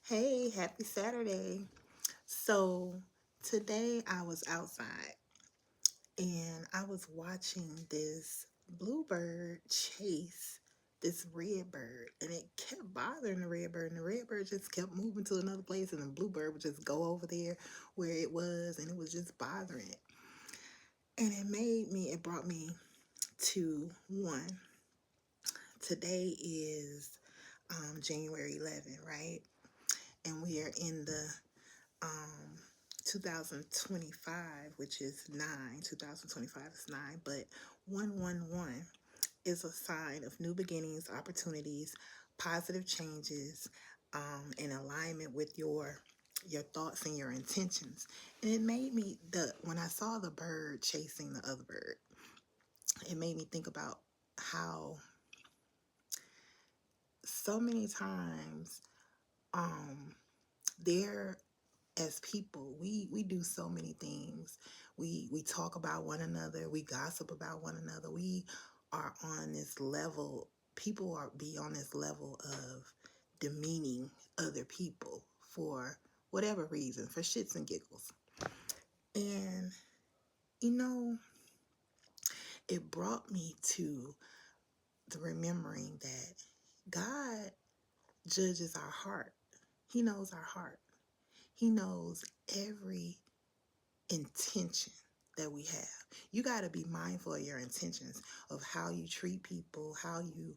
Hey, happy Saturday. So today I was outside and I was watching this bluebird chase this red bird, and it kept bothering the red bird, and the red bird just kept moving to another place, and the bluebird would just go over there where it was, and it was just bothering it. And it brought me to one. Today is January 11th, right? And we are in the um 2025, which is 2025 is 9, but 111 is a sign of new beginnings, opportunities, positive changes, in alignment with your thoughts and your intentions. And it made me the when I saw the bird chasing the other bird, it made me think about how so many times um there as people, we do so many things. We talk about one another, we gossip about one another. We are on this level, people are be on this level of demeaning other people for whatever reason, for shits and giggles. And you know, it brought me to the remembering that God judges our heart. He knows our heart. He knows every intention that we have. You got to be mindful of your intentions, of how you treat people, how you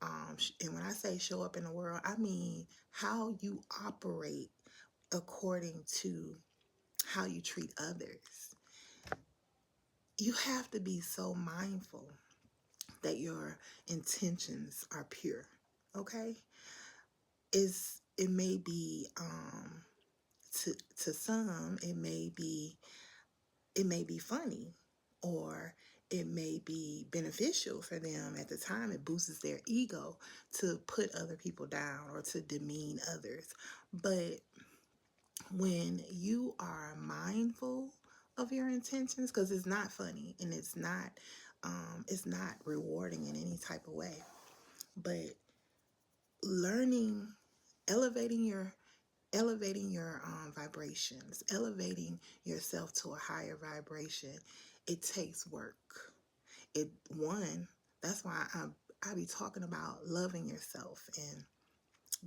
and when I say show up in the world, I mean how you operate according to how you treat others. You have to be so mindful that your intentions are pure. Okay? It may be to some it may be funny, or it may be beneficial for them at the time. It boosts their ego to put other people down or to demean others. But when you are mindful of your intentions, because it's not funny and it's not rewarding in any type of way, but learning, elevating your vibrations, elevating yourself to a higher vibration, it takes work. It one That's why I be talking about loving yourself and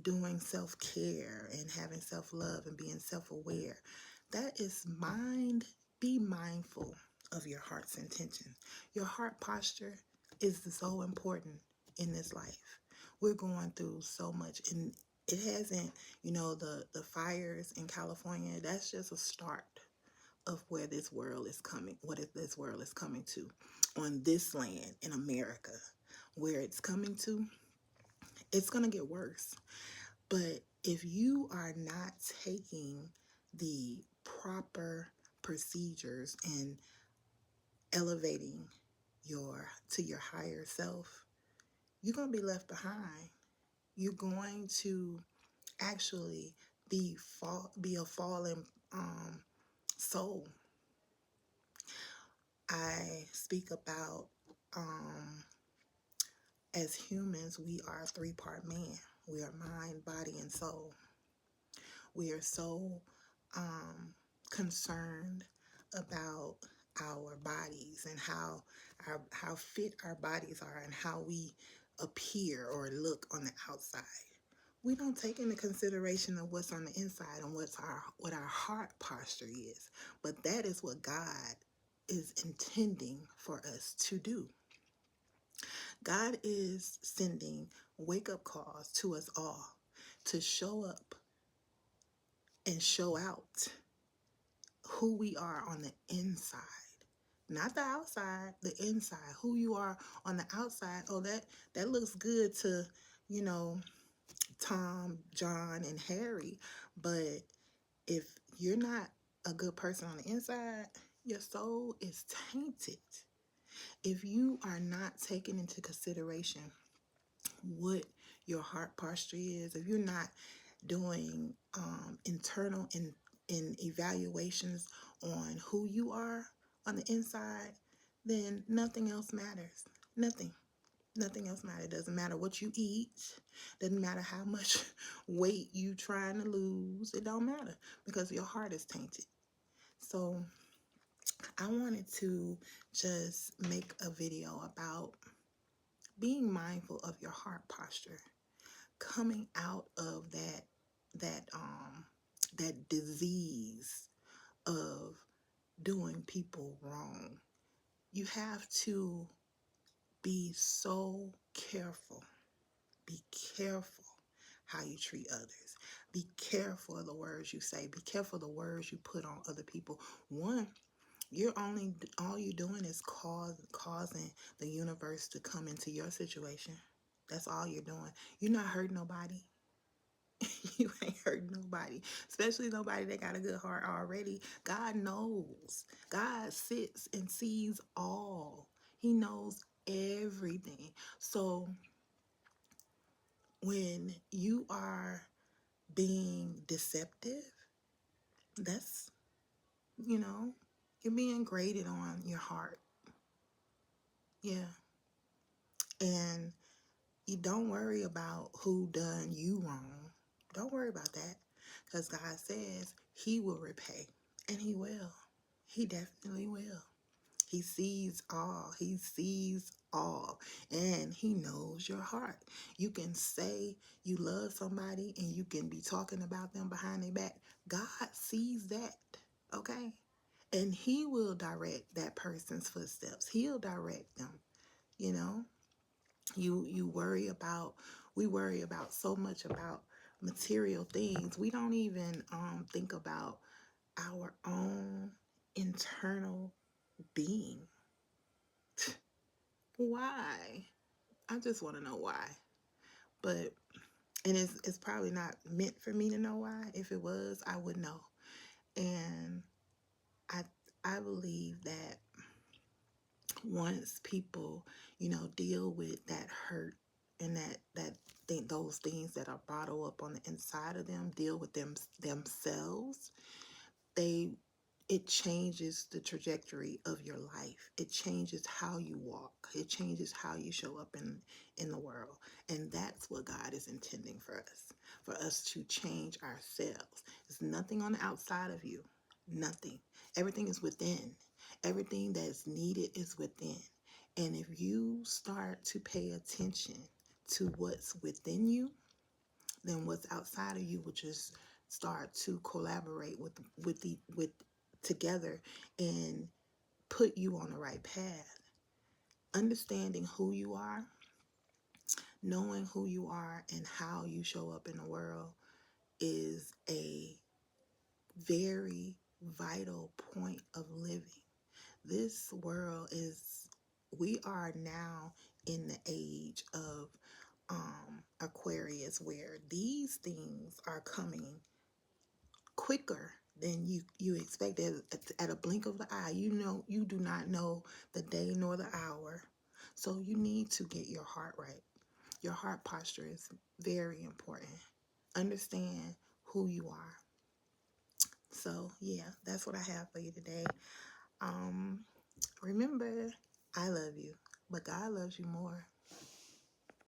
doing self-care and having self-love and being self-aware. That is mind Be mindful of your heart's intention. Your heart posture is so important in this life. We're going through so much, and it hasn't, the fires in California, that's just a start of where this world is coming, this world is coming to on this land in America. Where it's coming to, it's going to get worse. But if you are not taking the proper procedures and elevating your higher self, you're going to be left behind. You're going to actually be a fallen soul. I speak about, as humans, we are a three-part man. We are mind, body, and soul. We are so concerned about our bodies and how fit our bodies are and how we appear or look on the outside. We don't take into consideration of what's on the inside and what our heart posture is. But that is what God is intending for us to do. God is sending wake up calls to us all to show up and show out who we are on the inside. Not the outside, the inside. Who you are on the outside. Oh, that looks good to, you know, Tom, John, and Harry. But if you're not a good person on the inside, your soul is tainted. If you are not taking into consideration what your heart posture is, if you're not doing internal in evaluations on who you are on the inside, then nothing else matters. Nothing. Nothing else matters. It doesn't matter what you eat. Doesn't matter how much weight you trying to lose. It don't matter because your heart is tainted. So I wanted to just make a video about being mindful of your heart posture, coming out of that disease of doing people wrong. You have to be so careful. Be careful how you treat others. Be careful of the words you say. Be careful of the words you put on other people. One, all you're doing is causing the universe to come into your situation. That's all you're doing. You're not hurting nobody. You ain't hurting nobody, especially nobody that got a good heart already. God knows. God sits and sees all. He knows everything. So when you are being deceptive, that's, you're being graded on your heart. Yeah. And you don't worry about who done you wrong. Don't worry about that because God says he will repay, and he will. He definitely will. He sees all. He sees all. And he knows your heart. You can say you love somebody and you can be talking about them behind their back. God sees that. Okay? And he will direct that person's footsteps. He'll direct them. You know? We worry about so much about material things. We don't even think about our own internal being. Why? I just want to know why. But and it's probably not meant for me to know why. If it was, I would know. And I I believe that once people, deal with that hurt and those things that are bottled up on the inside of them, deal with themselves, they it changes the trajectory of your life. It changes how you walk. It changes how you show up in the world. And that's what God is intending for us to change ourselves. There's nothing on the outside of you. Nothing. Everything is within. Everything that's needed is within. And if you start to pay attention to what's within you, then what's outside of you will just start to collaborate with together and put you on the right path. Understanding who you are, knowing who you are and how you show up in the world is a very vital point of living. This world we are now in the age of Aquarius, where these things are coming quicker than you expected. At a blink of the eye. You do not know the day nor the hour. So you need to get your heart right. Your heart posture is very important. Understand who you are. So yeah, that's what I have for you today. Remember, I love you, but God loves you more.